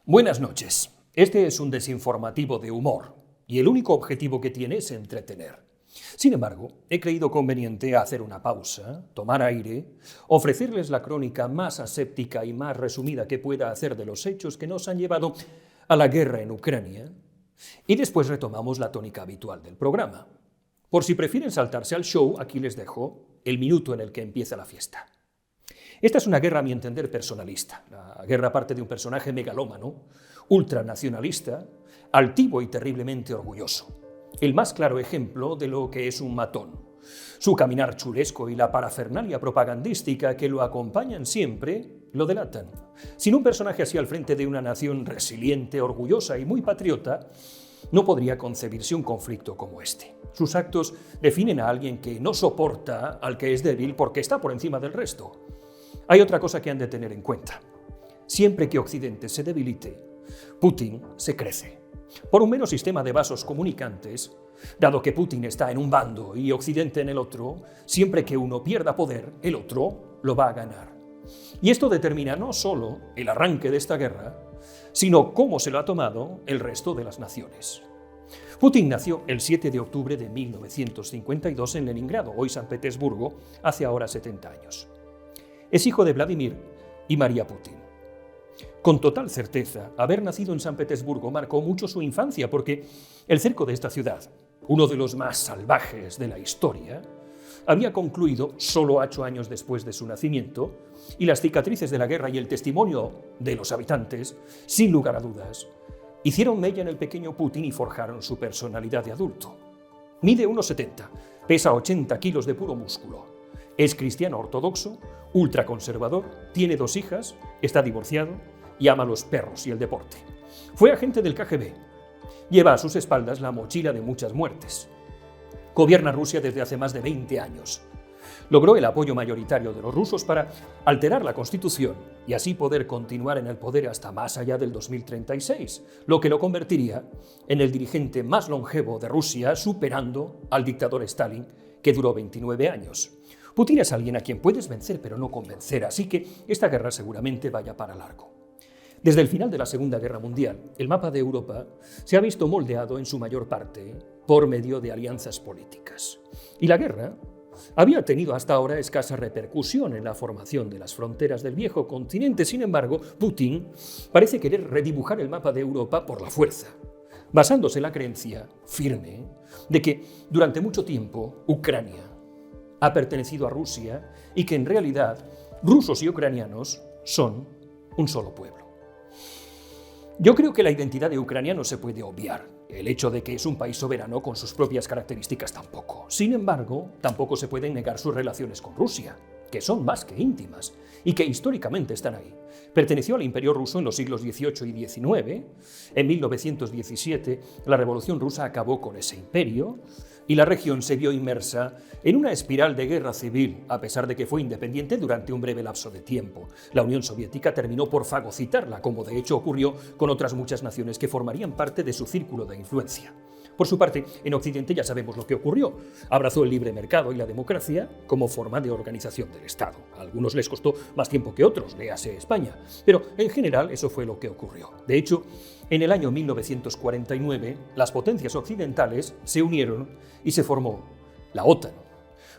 Buenas noches. Este es un desinformativo de humor y el único objetivo que tiene es entretener. Sin embargo, he creído conveniente hacer una pausa, tomar aire, ofrecerles la crónica más aséptica y más resumida que pueda hacer de los hechos que nos han llevado a la guerra en Ucrania y después retomamos la tónica habitual del programa. Por si prefieren saltarse al show, aquí les dejo el minuto en el que empieza la fiesta. Esta es una guerra, a mi entender, personalista. La guerra parte de un personaje megalómano, ultranacionalista, altivo y terriblemente orgulloso. El más claro ejemplo de lo que es un matón. Su caminar chulesco y la parafernalia propagandística que lo acompañan siempre lo delatan. Sin un personaje así al frente de una nación resiliente, orgullosa y muy patriota, no podría concebirse un conflicto como este. Sus actos definen a alguien que no soporta al que es débil porque está por encima del resto. Hay otra cosa que han de tener en cuenta. Siempre que Occidente se debilite, Putin se crece. Por un mero sistema de vasos comunicantes, dado que Putin está en un bando y Occidente en el otro, siempre que uno pierda poder, el otro lo va a ganar. Y esto determina no solo el arranque de esta guerra, sino cómo se lo ha tomado el resto de las naciones. Putin nació el 7 de octubre de 1952 en Leningrado, hoy San Petersburgo, hace ahora 70 años. Es hijo de Vladimir y María Putin. Con total certeza, haber nacido en San Petersburgo marcó mucho su infancia porque el cerco de esta ciudad, uno de los más salvajes de la historia, había concluido solo 8 años después de su nacimiento y las cicatrices de la guerra y el testimonio de los habitantes, sin lugar a dudas, hicieron mella en el pequeño Putin y forjaron su personalidad de adulto. Mide 1,70, pesa 80 kilos de puro músculo. Es cristiano ortodoxo, ultraconservador, tiene 2 hijas, está divorciado y ama los perros y el deporte. Fue agente del KGB. Lleva a sus espaldas la mochila de muchas muertes. Gobierna Rusia desde hace más de 20 años. Logró el apoyo mayoritario de los rusos para alterar la Constitución y así poder continuar en el poder hasta más allá del 2036, lo que lo convertiría en el dirigente más longevo de Rusia, superando al dictador Stalin, que duró 29 años. Putin es alguien a quien puedes vencer pero no convencer, así que esta guerra seguramente vaya para largo. Desde el final de la Segunda Guerra Mundial, el mapa de Europa se ha visto moldeado en su mayor parte por medio de alianzas políticas. Y la guerra había tenido hasta ahora escasa repercusión en la formación de las fronteras del viejo continente. Sin embargo, Putin parece querer redibujar el mapa de Europa por la fuerza, basándose en la creencia firme de que durante mucho tiempo Ucrania ha pertenecido a Rusia y que en realidad rusos y ucranianos son un solo pueblo. Yo creo que la identidad de Ucrania no se puede obviar. El hecho de que es un país soberano con sus propias características tampoco. Sin embargo, tampoco se pueden negar sus relaciones con Rusia, que son más que íntimas y que históricamente están ahí. Perteneció al Imperio ruso en los siglos XVIII y XIX. En 1917, la Revolución rusa acabó con ese imperio y la región se vio inmersa en una espiral de guerra civil, a pesar de que fue independiente durante un breve lapso de tiempo. La Unión Soviética terminó por fagocitarla, como de hecho ocurrió con otras muchas naciones que formarían parte de su círculo de influencia. Por su parte, en Occidente ya sabemos lo que ocurrió. Abrazó el libre mercado y la democracia como forma de organización del Estado. A algunos les costó más tiempo que otros, léase España, pero en general eso fue lo que ocurrió. De hecho, en el año 1949, las potencias occidentales se unieron y se formó la OTAN.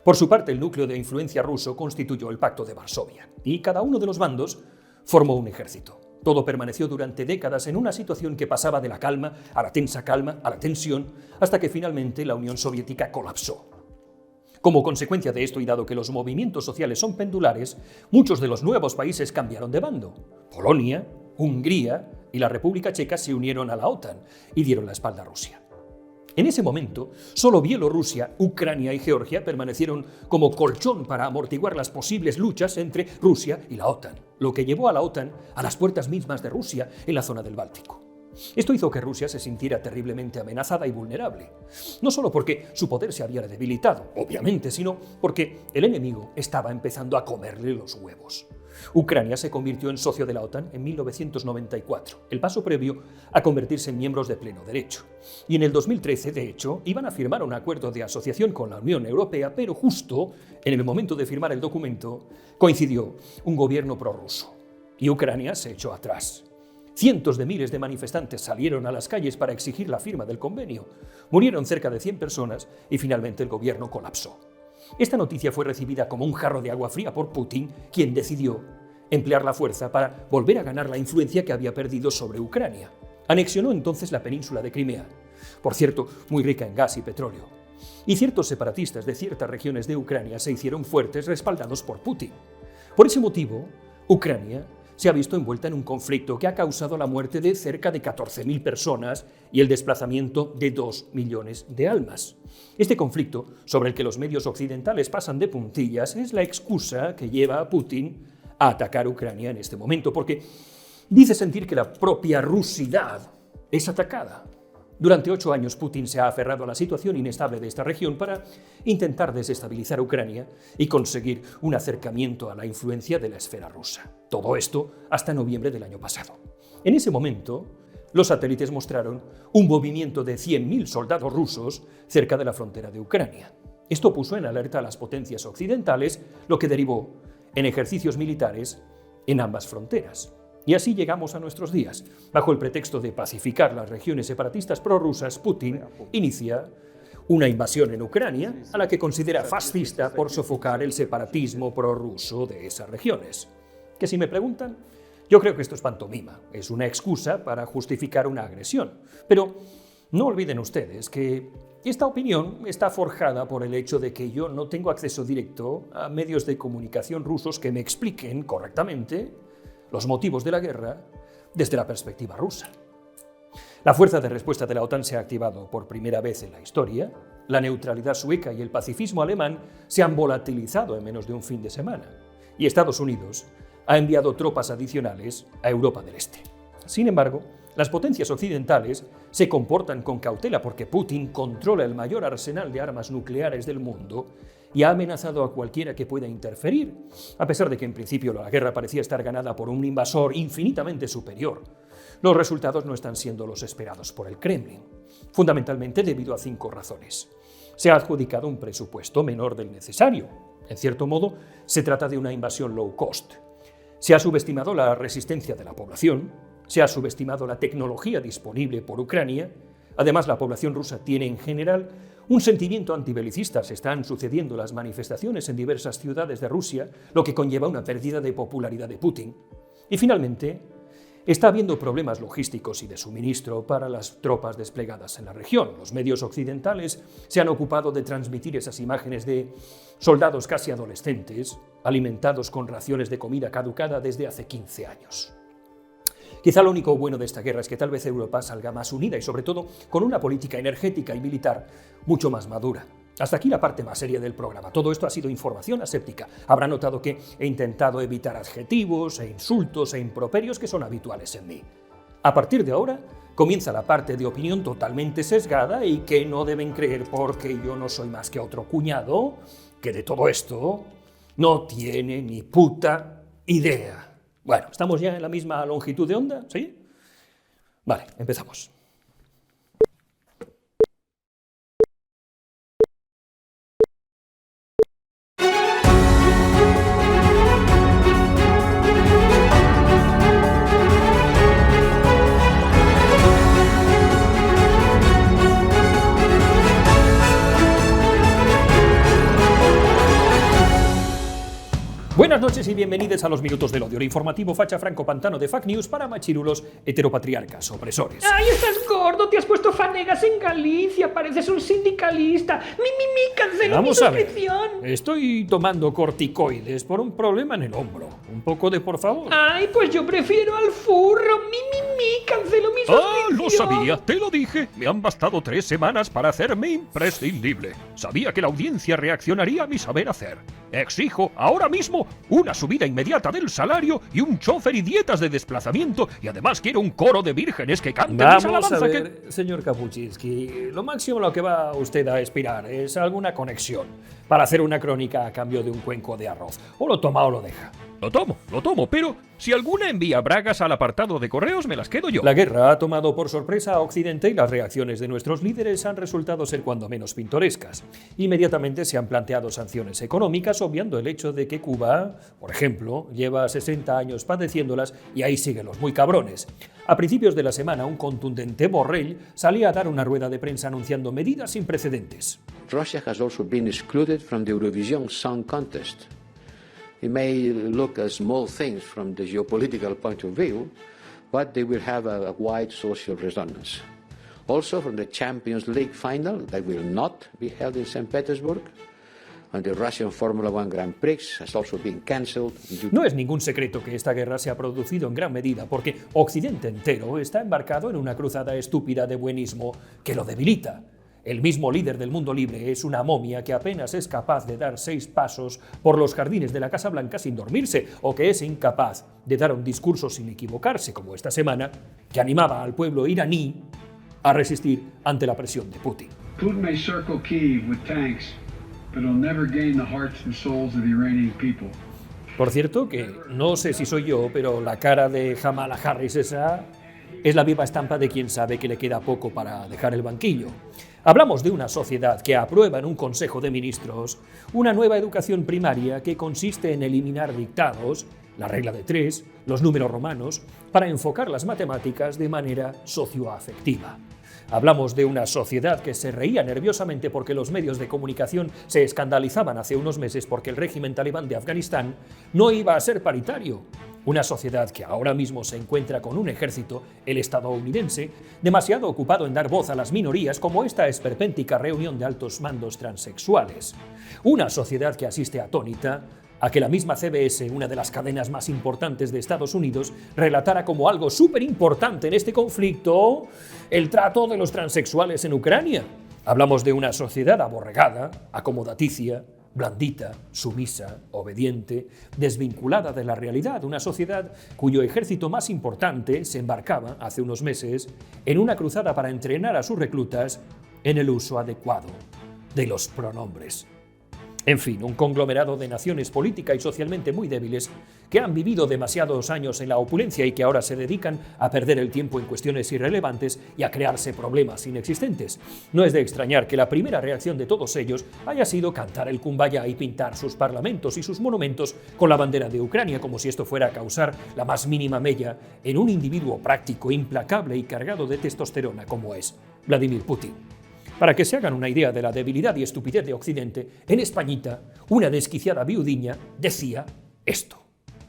Por su parte, el núcleo de influencia ruso constituyó el Pacto de Varsovia y cada uno de los bandos formó un ejército. Todo permaneció durante décadas en una situación que pasaba de la calma a la tensa calma, a la tensión, hasta que finalmente la Unión Soviética colapsó. Como consecuencia de esto y dado que los movimientos sociales son pendulares, muchos de los nuevos países cambiaron de bando. Polonia, Hungría y la República Checa se unieron a la OTAN y dieron la espalda a Rusia. En ese momento, solo Bielorrusia, Ucrania y Georgia permanecieron como colchón para amortiguar las posibles luchas entre Rusia y la OTAN, lo que llevó a la OTAN a las puertas mismas de Rusia en la zona del Báltico. Esto hizo que Rusia se sintiera terriblemente amenazada y vulnerable, no solo porque su poder se había debilitado, obviamente, sino porque el enemigo estaba empezando a comerle los huevos. Ucrania se convirtió en socio de la OTAN en 1994, el paso previo a convertirse en miembros de pleno derecho. Y en el 2013, de hecho, iban a firmar un acuerdo de asociación con la Unión Europea, pero justo en el momento de firmar el documento coincidió un gobierno prorruso y Ucrania se echó atrás. Cientos de miles de manifestantes salieron a las calles para exigir la firma del convenio. Murieron cerca de 100 personas y finalmente el gobierno colapsó. Esta noticia fue recibida como un jarro de agua fría por Putin, quien decidió emplear la fuerza para volver a ganar la influencia que había perdido sobre Ucrania. Anexionó entonces la península de Crimea, por cierto, muy rica en gas y petróleo. Y ciertos separatistas de ciertas regiones de Ucrania se hicieron fuertes respaldados por Putin. Por ese motivo, Ucrania se ha visto envuelta en un conflicto que ha causado la muerte de cerca de 14.000 personas y el desplazamiento de 2 millones de almas. Este conflicto, sobre el que los medios occidentales pasan de puntillas, es la excusa que lleva a Putin a atacar Ucrania en este momento, porque dice sentir que la propia rusidad es atacada. Durante 8 años Putin se ha aferrado a la situación inestable de esta región para intentar desestabilizar Ucrania y conseguir un acercamiento a la influencia de la esfera rusa. Todo esto hasta noviembre del año pasado. En ese momento, los satélites mostraron un movimiento de 100.000 soldados rusos cerca de la frontera de Ucrania. Esto puso en alerta a las potencias occidentales, lo que derivó en ejercicios militares en ambas fronteras. Y así llegamos a nuestros días. Bajo el pretexto de pacificar las regiones separatistas prorrusas, Putin inicia una invasión en Ucrania, a la que considera fascista por sofocar el separatismo prorruso de esas regiones. Que si me preguntan, yo creo que esto es pantomima, es una excusa para justificar una agresión. Pero no olviden ustedes que esta opinión está forjada por el hecho de que yo no tengo acceso directo a medios de comunicación rusos que me expliquen correctamente los motivos de la guerra desde la perspectiva rusa. La fuerza de respuesta de la OTAN se ha activado por primera vez en la historia, la neutralidad sueca y el pacifismo alemán se han volatilizado en menos de un fin de semana, y Estados Unidos ha enviado tropas adicionales a Europa del Este. Sin embargo, las potencias occidentales se comportan con cautela porque Putin controla el mayor arsenal de armas nucleares del mundo y ha amenazado a cualquiera que pueda interferir, a pesar de que en principio la guerra parecía estar ganada por un invasor infinitamente superior. Los resultados no están siendo los esperados por el Kremlin, fundamentalmente debido a 5 razones. Se ha adjudicado un presupuesto menor del necesario. En cierto modo, se trata de una invasión low cost. Se ha subestimado la resistencia de la población, se ha subestimado la tecnología disponible por Ucrania. Además, la población rusa tiene en general un sentimiento antibelicista. Se están sucediendo las manifestaciones en diversas ciudades de Rusia, lo que conlleva una pérdida de popularidad de Putin. Y finalmente, está habiendo problemas logísticos y de suministro para las tropas desplegadas en la región. Los medios occidentales se han ocupado de transmitir esas imágenes de soldados casi adolescentes, alimentados con raciones de comida caducada desde hace 15 años. Quizá lo único bueno de esta guerra es que tal vez Europa salga más unida y sobre todo con una política energética y militar mucho más madura. Hasta aquí la parte más seria del programa. Todo esto ha sido información aséptica. Habrá notado que he intentado evitar adjetivos e insultos e improperios que son habituales en mí. A partir de ahora comienza la parte de opinión totalmente sesgada y que no deben creer porque yo no soy más que otro cuñado que de todo esto no tiene ni puta idea. Bueno, ¿estamos ya en la misma longitud de onda? ¿Sí? Vale, empezamos. Buenas noches y bienvenidos a los Minutos del Odio, el informativo facha franco pantano de Fake News para machirulos heteropatriarcas opresores. ¡Ay, estás gordo! Te has puesto fanegas en Galicia, pareces un sindicalista. Cancelo mi suscripción. Estoy tomando corticoides por un problema en el hombro. Un poco de por favor. Ay, pues yo prefiero al furro. Cancelo mi suscripción. ¡Ah, lo sabía! ¡Te lo dije! Me han bastado 3 semanas para hacerme imprescindible. Sabía que la audiencia reaccionaría a mi saber hacer. Exijo, ahora mismo, una subida inmediata del salario y un chofer y dietas de desplazamiento, y además quiero un coro de vírgenes que canten mis alabanzas. Vamos a ver, señor Kapuczynski, lo máximo a lo que va usted a aspirar es alguna conexión para hacer una crónica a cambio de un cuenco de arroz. O lo toma o lo deja. Lo tomo, pero si alguna envía bragas al apartado de correos, me las quedo yo. La guerra ha tomado por sorpresa a Occidente y las reacciones de nuestros líderes han resultado ser cuando menos pintorescas. Inmediatamente se han planteado sanciones económicas, obviando el hecho de que Cuba, por ejemplo, lleva 60 años padeciéndolas y ahí siguen los muy cabrones. A principios de la semana, un contundente Borrell salía a dar una rueda de prensa anunciando medidas sin precedentes. Russia has also been excluded from the Eurovision Song Contest. It may look a small thing from the geopolitical point of view, but they will have a wide social resonance. Also from the Champions League final that will not be held in St. Petersburg, and the Russian Formula One Grand Prix has also been cancelled. No es ningún secreto que esta guerra se ha producido en gran medida porque Occidente entero está embarcado en una cruzada estúpida de buenismo que lo debilita. El mismo líder del mundo libre es una momia que apenas es capaz de dar 6 pasos por los jardines de la Casa Blanca sin dormirse, o que es incapaz de dar un discurso sin equivocarse, como esta semana, que animaba al pueblo iraní a resistir ante la presión de Putin. Putin may circle Kyiv with tanks, but he'll never gain the hearts and souls of the Iranian people. Por cierto, que no sé si soy yo, pero la cara de Kamala Harris esa es la viva estampa de quien sabe que le queda poco para dejar el banquillo. Hablamos de una sociedad que aprueba en un Consejo de Ministros una nueva educación primaria que consiste en eliminar dictados, la regla de 3, los números romanos, para enfocar las matemáticas de manera socioafectiva. Hablamos de una sociedad que se reía nerviosamente porque los medios de comunicación se escandalizaban hace unos meses porque el régimen talibán de Afganistán no iba a ser paritario. Una sociedad que ahora mismo se encuentra con un ejército, el estadounidense, demasiado ocupado en dar voz a las minorías como esta esperpéntica reunión de altos mandos transexuales. Una sociedad que asiste atónita a que la misma CBS, una de las cadenas más importantes de Estados Unidos, relatara como algo súper importante en este conflicto el trato de los transexuales en Ucrania. Hablamos de una sociedad aborregada, acomodaticia, blandita, sumisa, obediente, desvinculada de la realidad, una sociedad cuyo ejército más importante se embarcaba hace unos meses en una cruzada para entrenar a sus reclutas en el uso adecuado de los pronombres. En fin, un conglomerado de naciones política y socialmente muy débiles que han vivido demasiados años en la opulencia y que ahora se dedican a perder el tiempo en cuestiones irrelevantes y a crearse problemas inexistentes. No es de extrañar que la primera reacción de todos ellos haya sido cantar el Kumbaya y pintar sus parlamentos y sus monumentos con la bandera de Ucrania, como si esto fuera a causar la más mínima mella en un individuo práctico, implacable y cargado de testosterona como es Vladimir Putin. Para que se hagan una idea de la debilidad y estupidez de Occidente, en Españita, una desquiciada viudiña decía esto.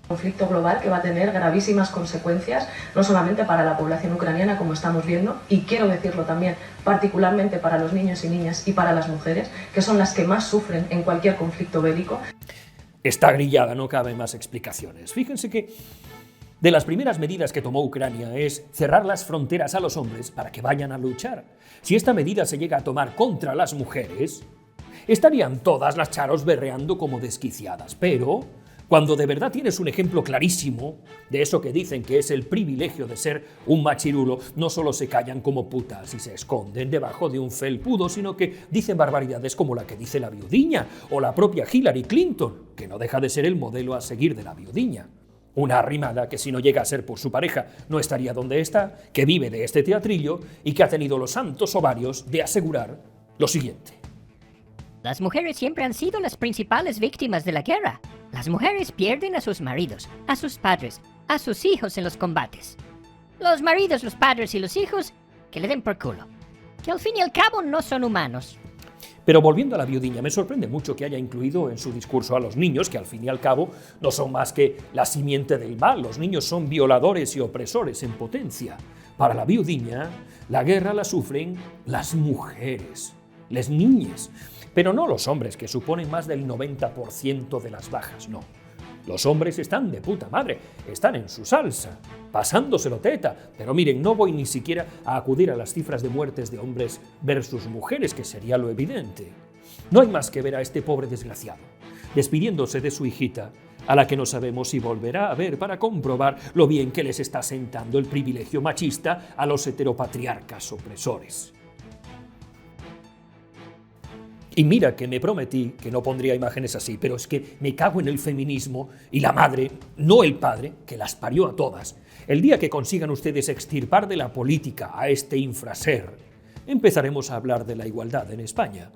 Conflicto global que va a tener gravísimas consecuencias, no solamente para la población ucraniana, como estamos viendo, y quiero decirlo también, particularmente para los niños y niñas y para las mujeres, que son las que más sufren en cualquier conflicto bélico. Está grillada, no caben más explicaciones. Fíjense que de las primeras medidas que tomó Ucrania es cerrar las fronteras a los hombres para que vayan a luchar. Si esta medida se llega a tomar contra las mujeres, estarían todas las charos berreando como desquiciadas. Pero cuando de verdad tienes un ejemplo clarísimo de eso que dicen que es el privilegio de ser un machirulo, no solo se callan como putas y se esconden debajo de un felpudo, sino que dicen barbaridades como la que dice la viudiña o la propia Hillary Clinton, que no deja de ser el modelo a seguir de la viudiña. Una arrimada que si no llega a ser por su pareja no estaría donde está, que vive de este teatrillo y que ha tenido los santos ovarios de asegurar lo siguiente. Las mujeres siempre han sido las principales víctimas de la guerra. Las mujeres pierden a sus maridos, a sus padres, a sus hijos en los combates. Los maridos, los padres y los hijos, que le den por culo. Que al fin y al cabo no son humanos. Pero volviendo a la viudiña, me sorprende mucho que haya incluido en su discurso a los niños, que al fin y al cabo no son más que la simiente del mal. Los niños son violadores y opresores en potencia. Para la viudiña, la guerra la sufren las mujeres, las niñas, pero no los hombres, que suponen más del 90% de las bajas, no. Los hombres están de puta madre, están en su salsa, pasándoselo teta. Pero miren, no voy ni siquiera a acudir a las cifras de muertes de hombres versus mujeres, que sería lo evidente. No hay más que ver a este pobre desgraciado, despidiéndose de su hijita, a la que no sabemos si volverá a ver, para comprobar lo bien que les está sentando el privilegio machista a los heteropatriarcas opresores. Y mira que me prometí que no pondría imágenes así, pero es que me cago en el feminismo y la madre, no el padre, que las parió a todas. El día que consigan ustedes extirpar de la política a este infraser, empezaremos a hablar de la igualdad en España.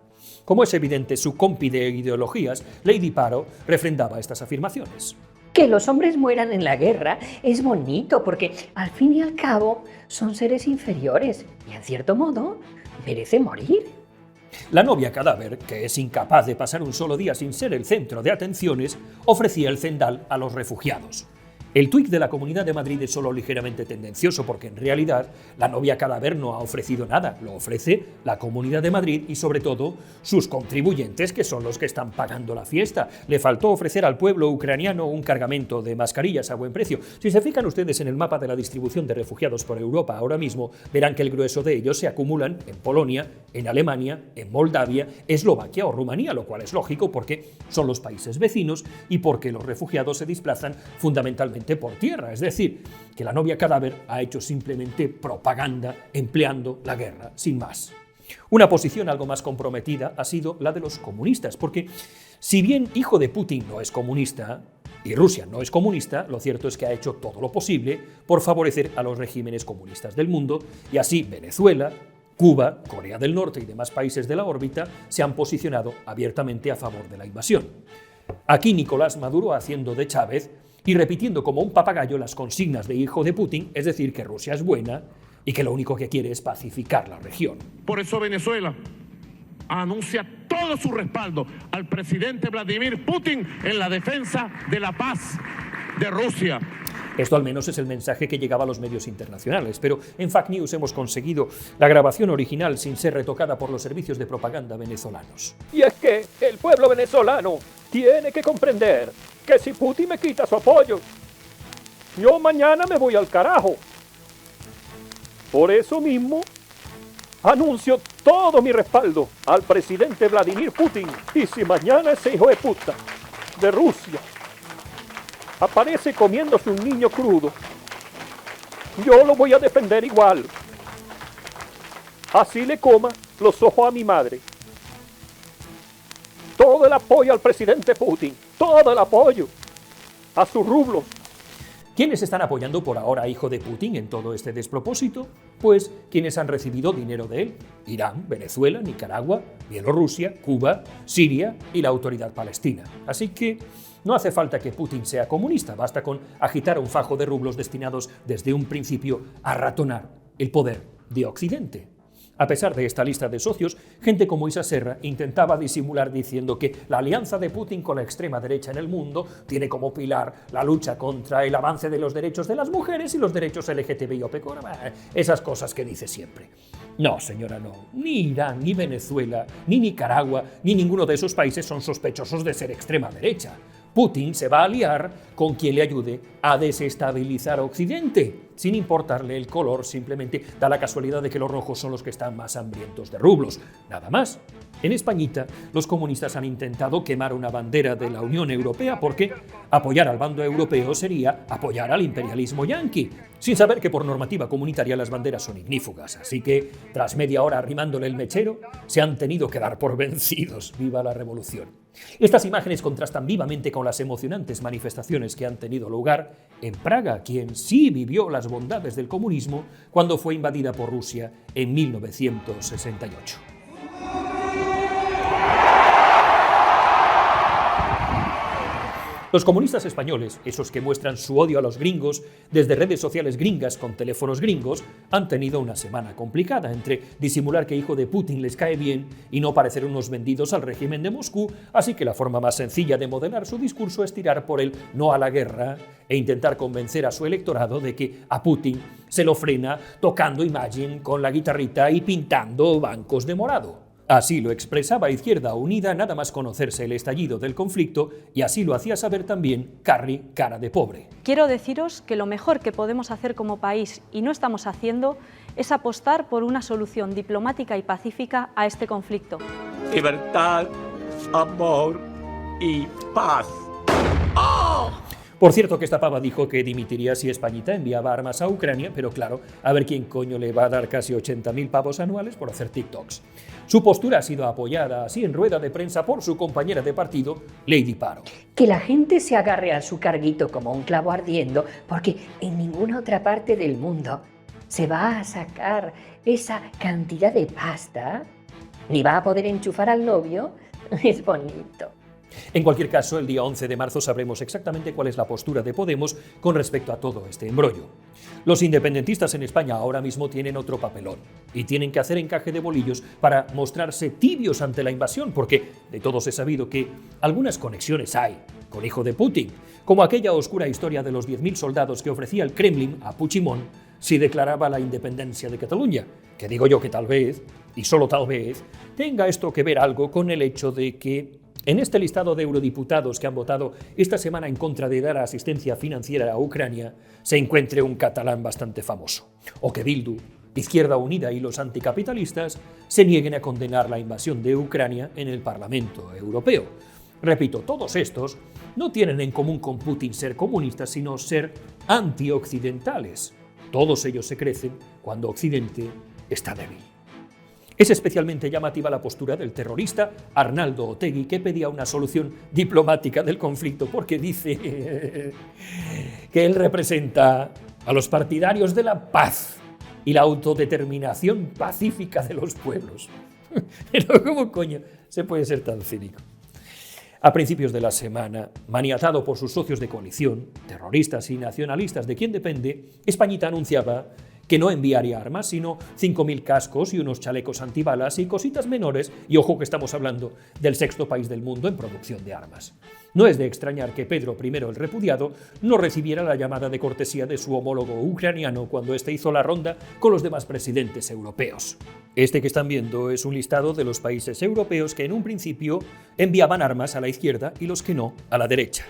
Como es evidente, su compi de ideologías, Lady Paro, refrendaba estas afirmaciones. Que los hombres mueran en la guerra es bonito porque al fin y al cabo son seres inferiores y en cierto modo merecen morir. La novia cadáver, que es incapaz de pasar un solo día sin ser el centro de atenciones, ofrecía el cendal a los refugiados. El tuit de la Comunidad de Madrid es solo ligeramente tendencioso porque en realidad la novia cadáver no ha ofrecido nada, lo ofrece la Comunidad de Madrid y sobre todo sus contribuyentes, que son los que están pagando la fiesta. Le faltó ofrecer al pueblo ucraniano un cargamento de mascarillas a buen precio. Si se fijan ustedes en el mapa de la distribución de refugiados por Europa ahora mismo, verán que el grueso de ellos se acumulan en Polonia, en Alemania, en Moldavia, Eslovaquia o Rumanía, lo cual es lógico porque son los países vecinos y porque los refugiados se desplazan fundamentalmente por tierra, es decir, que la novia cadáver ha hecho simplemente propaganda empleando la guerra, sin más. Una posición algo más comprometida ha sido la de los comunistas, porque si bien hijo de Putin no es comunista y Rusia no es comunista, lo cierto es que ha hecho todo lo posible por favorecer a los regímenes comunistas del mundo y así Venezuela, Cuba, Corea del Norte y demás países de la órbita se han posicionado abiertamente a favor de la invasión. Aquí Nicolás Maduro haciendo de Chávez y repitiendo como un papagayo las consignas de hijo de Putin, es decir, que Rusia es buena y que lo único que quiere es pacificar la región. Por eso Venezuela anuncia todo su respaldo al presidente Vladimir Putin en la defensa de la paz de Rusia. Esto al menos es el mensaje que llegaba a los medios internacionales, pero en Fact News hemos conseguido la grabación original sin ser retocada por los servicios de propaganda venezolanos. Y es que el pueblo venezolano tiene que comprender que si Putin me quita su apoyo, yo mañana me voy al carajo. Por eso mismo, anuncio todo mi respaldo al presidente Vladimir Putin. Y si mañana ese hijo de puta de Rusia aparece comiéndose un niño crudo, yo lo voy a defender igual. Así le coma los ojos a mi madre. Todo el apoyo al presidente Putin, todo el apoyo a sus rublos. ¿Quiénes están apoyando por ahora a hijo de Putin en todo este despropósito? Pues quienes han recibido dinero de él: Irán, Venezuela, Nicaragua, Bielorrusia, Cuba, Siria y la Autoridad Palestina. Así que no hace falta que Putin sea comunista, basta con agitar un fajo de rublos destinados desde un principio a ratonar el poder de Occidente. A pesar de esta lista de socios, gente como Isa Serra intentaba disimular diciendo que la alianza de Putin con la extrema derecha en el mundo tiene como pilar la lucha contra el avance de los derechos de las mujeres y los derechos LGTBI o PECOR, esas cosas que dice siempre. No, señora, no. Ni Irán, ni Venezuela, ni Nicaragua, ni ninguno de esos países son sospechosos de ser extrema derecha. Putin se va a aliar con quien le ayude a desestabilizar Occidente, sin importarle el color, simplemente da la casualidad de que los rojos son los que están más hambrientos de rublos, nada más. En Españita, los comunistas han intentado quemar una bandera de la Unión Europea porque apoyar al bando europeo sería apoyar al imperialismo yanqui, sin saber que por normativa comunitaria las banderas son ignífugas. Así que, tras media hora arrimándole el mechero, se han tenido que dar por vencidos. ¡Viva la revolución! Estas imágenes contrastan vivamente con las emocionantes manifestaciones que han tenido lugar en Praga, quien sí vivió las bondades del comunismo cuando fue invadida por Rusia en 1968. Los comunistas españoles, esos que muestran su odio a los gringos desde redes sociales gringas con teléfonos gringos, han tenido una semana complicada entre disimular que hijo de Putin les cae bien y no parecer unos vendidos al régimen de Moscú, así que la forma más sencilla de modelar su discurso es tirar por el no a la guerra e intentar convencer a su electorado de que a Putin se lo frena tocando Imagine con la guitarrita y pintando bancos de morado. Así lo expresaba Izquierda Unida nada más conocerse el estallido del conflicto y así lo hacía saber también Carrie Cara de Pobre. Quiero deciros que lo mejor que podemos hacer como país y no estamos haciendo es apostar por una solución diplomática y pacífica a este conflicto. Libertad, amor y paz. ¡Oh! Por cierto que esta pava dijo que dimitiría si Españita enviaba armas a Ucrania, pero claro, a ver quién coño le va a dar casi 80.000 pavos anuales por hacer TikToks. Su postura ha sido apoyada así en rueda de prensa por su compañera de partido, Lady Paro. Que la gente se agarre a su carguito como un clavo ardiendo, porque en ninguna otra parte del mundo se va a sacar esa cantidad de pasta, ni va a poder enchufar al novio, es bonito. En cualquier caso, el día 11 de marzo sabremos exactamente cuál es la postura de Podemos con respecto a todo este embrollo. Los independentistas en España ahora mismo tienen otro papelón y tienen que hacer encaje de bolillos para mostrarse tibios ante la invasión, porque de todos he sabido que algunas conexiones hay con hijo de Putin, como aquella oscura historia de los 10.000 soldados que ofrecía el Kremlin a Puigdemont si declaraba la independencia de Cataluña, que digo yo que tal vez, y solo tal vez, tenga esto que ver algo con el hecho de que en este listado de eurodiputados que han votado esta semana en contra de dar asistencia financiera a Ucrania se encuentre un catalán bastante famoso, o que Bildu, Izquierda Unida y los anticapitalistas se nieguen a condenar la invasión de Ucrania en el Parlamento Europeo. Repito, todos estos no tienen en común con Putin ser comunistas, sino ser antioccidentales. Todos ellos se crecen cuando Occidente está débil. Es especialmente llamativa la postura del terrorista Arnaldo Otegi, que pedía una solución diplomática del conflicto porque dice que él representa a los partidarios de la paz y la autodeterminación pacífica de los pueblos. Pero ¿cómo coño se puede ser tan cínico? A principios de la semana, maniatado por sus socios de coalición, terroristas y nacionalistas de quien depende, Españita anunciaba que no enviaría armas, sino 5.000 cascos y unos chalecos antibalas y cositas menores, y ojo que estamos hablando del 6º país del mundo en producción de armas. No es de extrañar que Pedro I el Repudiado no recibiera la llamada de cortesía de su homólogo ucraniano cuando éste hizo la ronda con los demás presidentes europeos. Este que están viendo es un listado de los países europeos que en un principio enviaban armas a la izquierda y los que no a la derecha.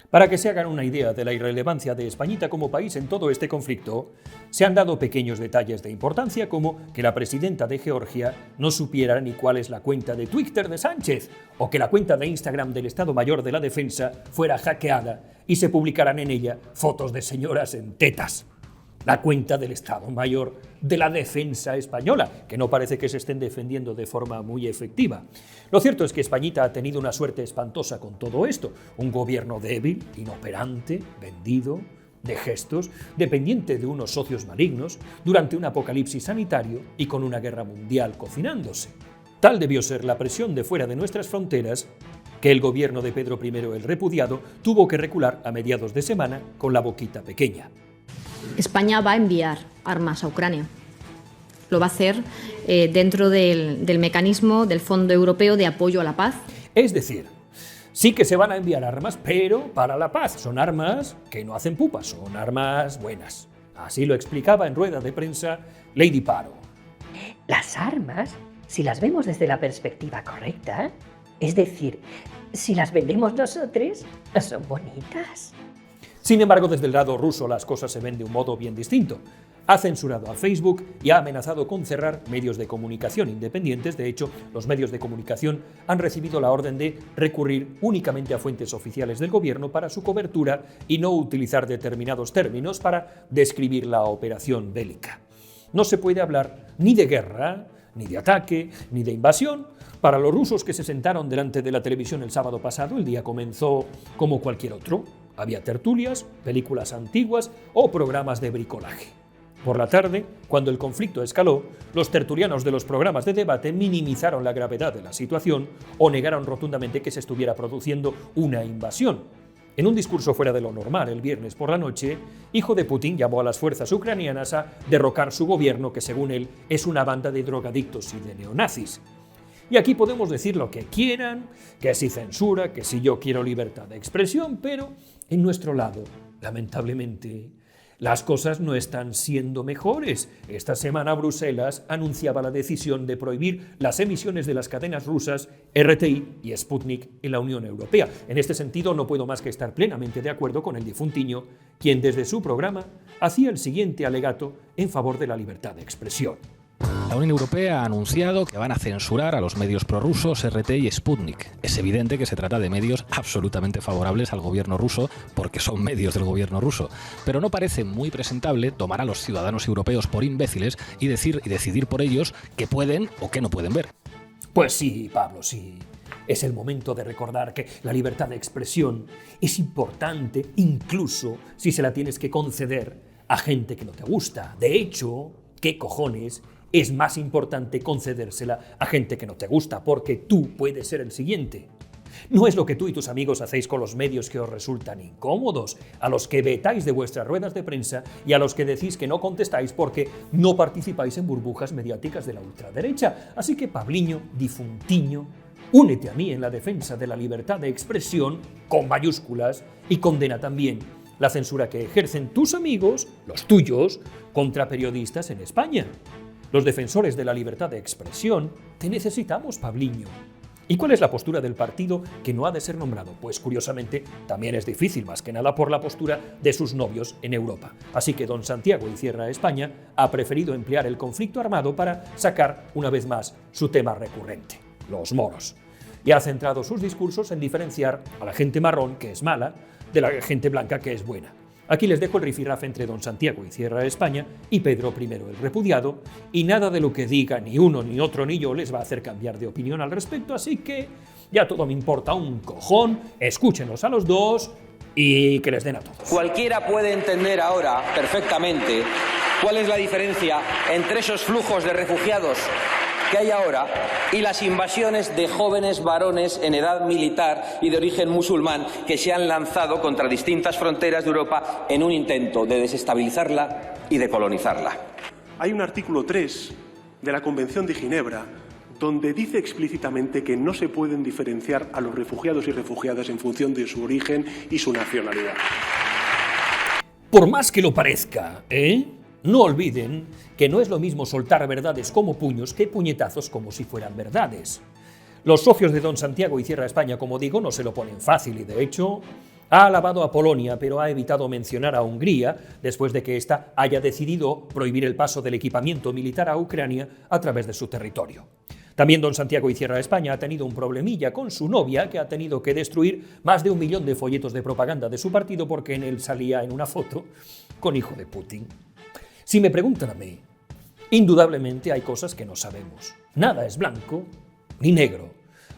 Para que se hagan una idea de la irrelevancia de Españita como país en todo este conflicto, se han dado pequeños detalles de importancia como que la presidenta de Georgia no supiera ni cuál es la cuenta de Twitter de Sánchez, o que la cuenta de Instagram del Estado Mayor de la Defensa fuera hackeada y se publicaran en ella fotos de señoras en tetas. La cuenta del Estado Mayor de la Defensa española, que no parece que se estén defendiendo de forma muy efectiva. Lo cierto es que Españita ha tenido una suerte espantosa con todo esto. Un gobierno débil, inoperante, vendido, de gestos, dependiente de unos socios malignos, durante un apocalipsis sanitario y con una guerra mundial cocinándose. Tal debió ser la presión de fuera de nuestras fronteras que el gobierno de Pedro I el Repudiado tuvo que recular a mediados de semana con la boquita pequeña. España va a enviar armas a Ucrania. Lo va a hacer dentro del mecanismo del Fondo Europeo de Apoyo a la Paz. Es decir, sí que se van a enviar armas, pero para la paz. Son armas que no hacen pupas, son armas buenas. Así lo explicaba en rueda de prensa Lady Paro. Las armas, si las vemos desde la perspectiva correcta, es decir, si las vendemos nosotros, son bonitas. Sin embargo, desde el lado ruso las cosas se ven de un modo bien distinto. Ha censurado a Facebook y ha amenazado con cerrar medios de comunicación independientes. De hecho, los medios de comunicación han recibido la orden de recurrir únicamente a fuentes oficiales del gobierno para su cobertura y no utilizar determinados términos para describir la operación bélica. No se puede hablar ni de guerra, ni de ataque, ni de invasión. Para los rusos que se sentaron delante de la televisión el sábado pasado, el día comenzó como cualquier otro. Había tertulias, películas antiguas o programas de bricolaje. Por la tarde, cuando el conflicto escaló, los tertulianos de los programas de debate minimizaron la gravedad de la situación o negaron rotundamente que se estuviera produciendo una invasión. En un discurso fuera de lo normal el viernes por la noche, hijo de Putin llamó a las fuerzas ucranianas a derrocar su gobierno, que según él es una banda de drogadictos y de neonazis. Y aquí podemos decir lo que quieran, que si censura, que si yo quiero libertad de expresión, pero en nuestro lado, lamentablemente, las cosas no están siendo mejores. Esta semana Bruselas anunciaba la decisión de prohibir las emisiones de las cadenas rusas RTI y Sputnik en la Unión Europea. En este sentido, no puedo más que estar plenamente de acuerdo con el difuntiño, quien desde su programa hacía el siguiente alegato en favor de la libertad de expresión. La Unión Europea ha anunciado que van a censurar a los medios prorrusos RT y Sputnik. Es evidente que se trata de medios absolutamente favorables al gobierno ruso porque son medios del gobierno ruso. Pero no parece muy presentable tomar a los ciudadanos europeos por imbéciles y decidir por ellos qué pueden o qué no pueden ver. Pues sí, Pablo, sí. Es el momento de recordar que la libertad de expresión es importante incluso si se la tienes que conceder a gente que no te gusta. De hecho, ¿qué cojones? Es más importante concedérsela a gente que no te gusta, porque tú puedes ser el siguiente. No es lo que tú y tus amigos hacéis con los medios que os resultan incómodos, a los que vetáis de vuestras ruedas de prensa y a los que decís que no contestáis porque no participáis en burbujas mediáticas de la ultraderecha. Así que, Pabliño, difuntiño, únete a mí en la defensa de la libertad de expresión, con mayúsculas, y condena también la censura que ejercen tus amigos, los tuyos, contra periodistas en España. Los defensores de la libertad de expresión te necesitamos, Pabliño. ¿Y cuál es la postura del partido que no ha de ser nombrado? Pues curiosamente también es difícil, más que nada por la postura de sus novios en Europa. Así que don Santiago Icierra España ha preferido emplear el conflicto armado para sacar una vez más su tema recurrente, los moros. Y ha centrado sus discursos en diferenciar a la gente marrón, que es mala, de la gente blanca, que es buena. Aquí les dejo el rifirrafe entre don Santiago Icierra España y Pedro I el Repudiado, y nada de lo que diga ni uno, ni otro, ni yo les va a hacer cambiar de opinión al respecto, así que ya todo me importa un cojón, escúchenlos a los dos y que les den a todos. Cualquiera puede entender ahora perfectamente cuál es la diferencia entre esos flujos de refugiados que hay ahora y las invasiones de jóvenes varones en edad militar y de origen musulmán que se han lanzado contra distintas fronteras de Europa en un intento de desestabilizarla y de colonizarla. Hay un artículo 3 de la Convención de Ginebra donde dice explícitamente que no se pueden diferenciar a los refugiados y refugiadas en función de su origen y su nacionalidad. Por más que lo parezca, no olviden que no es lo mismo soltar verdades como puños que puñetazos como si fueran verdades. Los socios de don Santiago Icierra España, como digo, no se lo ponen fácil y, de hecho, ha alabado a Polonia, pero ha evitado mencionar a Hungría después de que ésta haya decidido prohibir el paso del equipamiento militar a Ucrania a través de su territorio. También don Santiago Icierra España ha tenido un problemilla con su novia, que ha tenido que destruir más de 1 millón de folletos de propaganda de su partido porque en él salía en una foto con hijo de Putin. Si me preguntan a mí, indudablemente hay cosas que no sabemos. Nada es blanco ni negro.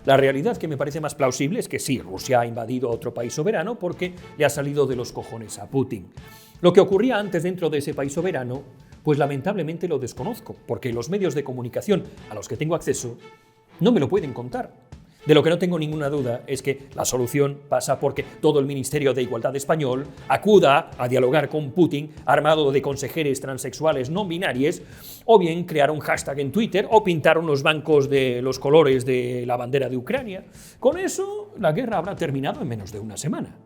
La realidad que me parece más plausible es que sí, Rusia ha invadido otro país soberano porque le ha salido de los cojones a Putin. Lo que ocurría antes dentro de ese país soberano, pues lamentablemente lo desconozco, porque los medios de comunicación a los que tengo acceso no me lo pueden contar. De lo que no tengo ninguna duda es que la solución pasa porque todo el Ministerio de Igualdad español acuda a dialogar con Putin armado de consejeres transexuales no binarios, o bien crear un hashtag en Twitter o pintar unos bancos de los colores de la bandera de Ucrania. Con eso, la guerra habrá terminado en menos de una semana.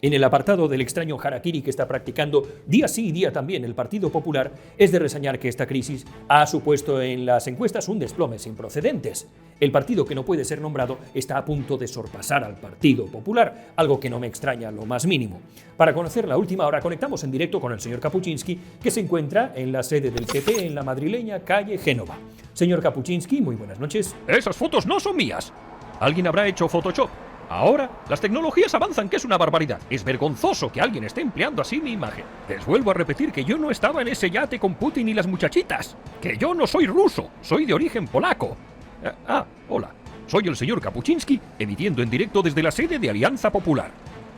En el apartado del extraño harakiri que está practicando día sí y día también el Partido Popular, es de reseñar que esta crisis ha supuesto en las encuestas un desplome sin precedentes. El partido que no puede ser nombrado está a punto de sorpasar al Partido Popular, algo que no me extraña lo más mínimo. Para conocer la última hora, conectamos en directo con el señor Kapuczynski, que se encuentra en la sede del PP en la madrileña calle Génova. Señor Kapuczynski, muy buenas noches. Esas fotos no son mías. Alguien habrá hecho Photoshop. Ahora, las tecnologías avanzan, que es una barbaridad. Es vergonzoso que alguien esté empleando así mi imagen. Les vuelvo a repetir que yo no estaba en ese yate con Putin y las muchachitas. Que yo no soy ruso, soy de origen polaco. Hola. Soy el señor Kapuczynski, emitiendo en directo desde la sede de Alianza Popular.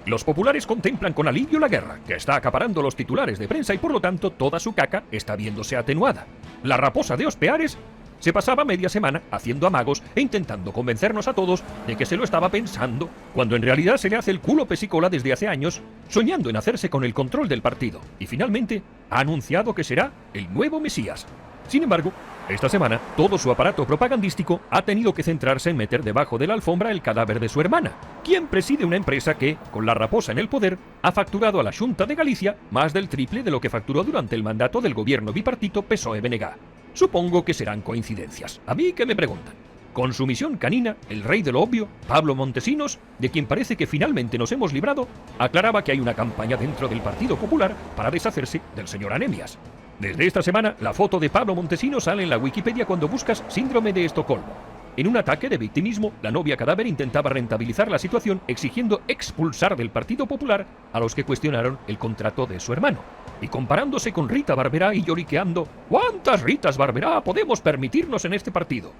Los populares contemplan con alivio la guerra, que está acaparando los titulares de prensa y por lo tanto toda su caca está viéndose atenuada. La raposa de Ospeares se pasaba media semana haciendo amagos e intentando convencernos a todos de que se lo estaba pensando, cuando en realidad se le hace el culo pesicola desde hace años, soñando en hacerse con el control del partido, y finalmente ha anunciado que será el nuevo Mesías. Sin embargo, esta semana todo su aparato propagandístico ha tenido que centrarse en meter debajo de la alfombra el cadáver de su hermana, quien preside una empresa que, con la raposa en el poder, ha facturado a la Xunta de Galicia más del triple de lo que facturó durante el mandato del gobierno bipartito PSOE-BNG. Supongo que serán coincidencias. A mí que me preguntan. Con su misión canina, el rey de lo obvio, Pablo Montesinos, de quien parece que finalmente nos hemos librado, aclaraba que hay una campaña dentro del Partido Popular para deshacerse del señor Anemias. Desde esta semana, la foto de Pablo Montesinos sale en la Wikipedia cuando buscas síndrome de Estocolmo. En un ataque de victimismo, la novia cadáver intentaba rentabilizar la situación exigiendo expulsar del Partido Popular a los que cuestionaron el contrato de su hermano. Y comparándose con Rita Barberá y lloriqueando, ¿cuántas Ritas Barberá podemos permitirnos en este partido?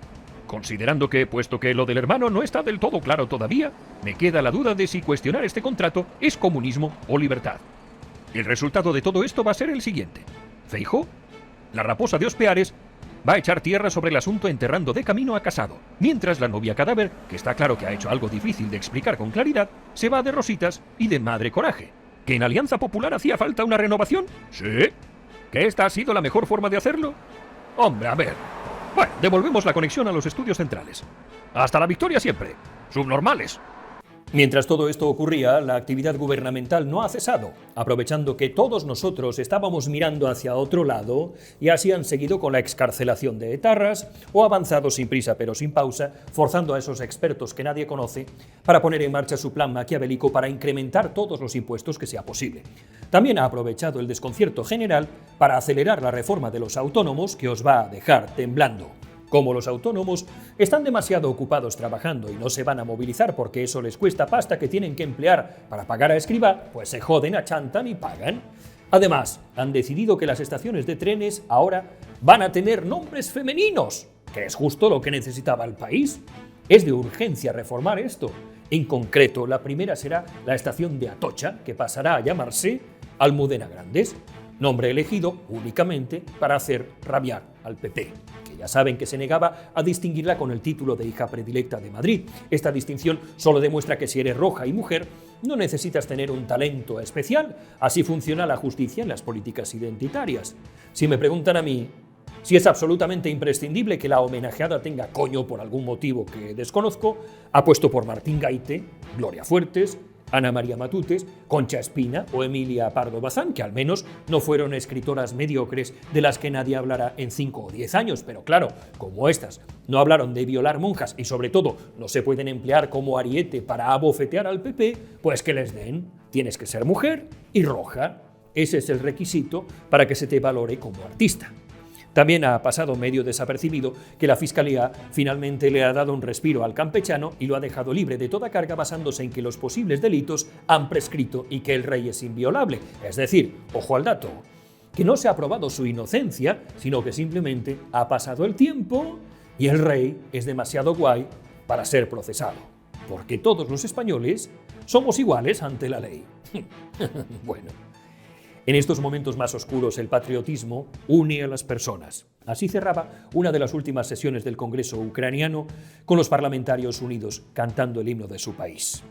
Considerando que, puesto que lo del hermano no está del todo claro todavía, me queda la duda de si cuestionar este contrato es comunismo o libertad. El resultado de todo esto va a ser el siguiente. Feijóo, la raposa de Ospeares va a echar tierra sobre el asunto enterrando de camino a Casado, mientras la novia cadáver, que está claro que ha hecho algo difícil de explicar con claridad, se va de rositas y de madre coraje. ¿Que en Alianza Popular hacía falta una renovación? Sí. ¿Que esta ha sido la mejor forma de hacerlo? Hombre, a ver. Bueno, devolvemos la conexión a los estudios centrales. Hasta la victoria siempre. Subnormales. Mientras todo esto ocurría, la actividad gubernamental no ha cesado, aprovechando que todos nosotros estábamos mirando hacia otro lado y así han seguido con la excarcelación de etarras o avanzado sin prisa pero sin pausa, forzando a esos expertos que nadie conoce para poner en marcha su plan maquiavélico para incrementar todos los impuestos que sea posible. También ha aprovechado el desconcierto general para acelerar la reforma de los autónomos que os va a dejar temblando. Como los autónomos están demasiado ocupados trabajando y no se van a movilizar porque eso les cuesta pasta que tienen que emplear para pagar a Escrivá, pues se joden, achantan y pagan. Además, han decidido que las estaciones de trenes ahora van a tener nombres femeninos, que es justo lo que necesitaba el país. Es de urgencia reformar esto. En concreto, la primera será la estación de Atocha, que pasará a llamarse Almudena Grandes, nombre elegido únicamente para hacer rabiar al PP. Ya saben que se negaba a distinguirla con el título de hija predilecta de Madrid. Esta distinción solo demuestra que si eres roja y mujer, no necesitas tener un talento especial. Así funciona la justicia en las políticas identitarias. Si me preguntan a mí si es absolutamente imprescindible que la homenajeada tenga coño por algún motivo que desconozco, apuesto por Martín Gaite, Gloria Fuertes, Ana María Matutes, Concha Espina o Emilia Pardo Bazán, que al menos no fueron escritoras mediocres de las que nadie hablará en 5 o 10 años. Pero claro, como estas no hablaron de violar monjas y sobre todo no se pueden emplear como ariete para abofetear al PP, pues que les den. Tienes que ser mujer y roja. Ese es el requisito para que se te valore como artista. También ha pasado medio desapercibido que la Fiscalía finalmente le ha dado un respiro al campechano y lo ha dejado libre de toda carga basándose en que los posibles delitos han prescrito y que el rey es inviolable. Es decir, ojo al dato, que no se ha probado su inocencia, sino que simplemente ha pasado el tiempo y el rey es demasiado guay para ser procesado. Porque todos los españoles somos iguales ante la ley. Bueno. En estos momentos más oscuros, el patriotismo une a las personas. Así cerraba una de las últimas sesiones del Congreso ucraniano con los parlamentarios unidos cantando el himno de su país.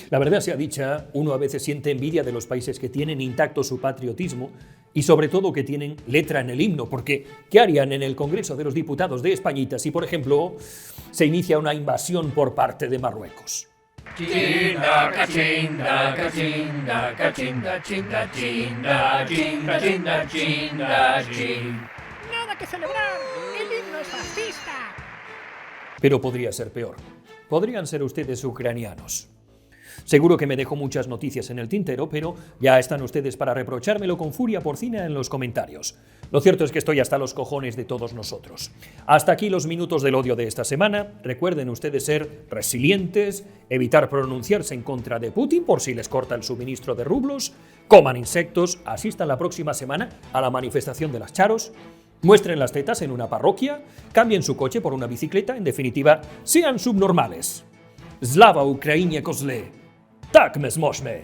La verdad sea dicha, uno a veces siente envidia de los países que tienen intacto su patriotismo y sobre todo que tienen letra en el himno, porque ¿qué harían en el Congreso de los Diputados de Españita si, por ejemplo, se inicia una invasión por parte de Marruecos? Chinda, cachinda, cachinda, cachinda, chinda, chinda, chinda, chinda, chinda, chinda. Nada que celebrar, el himno es fascista. Pero podría ser peor. Podrían ser ustedes ucranianos. Seguro que me dejo muchas noticias en el tintero, pero ya están ustedes para reprochármelo con furia porcina en los comentarios. Lo cierto es que estoy hasta los cojones de todos nosotros. Hasta aquí los minutos del odio de esta semana. Recuerden ustedes ser resilientes, evitar pronunciarse en contra de Putin por si les corta el suministro de rublos, coman insectos, asistan la próxima semana a la manifestación de las Charos, muestren las tetas en una parroquia, cambien su coche por una bicicleta, en definitiva, sean subnormales. Slava Ukrainie Kozle! Tak me smoshme!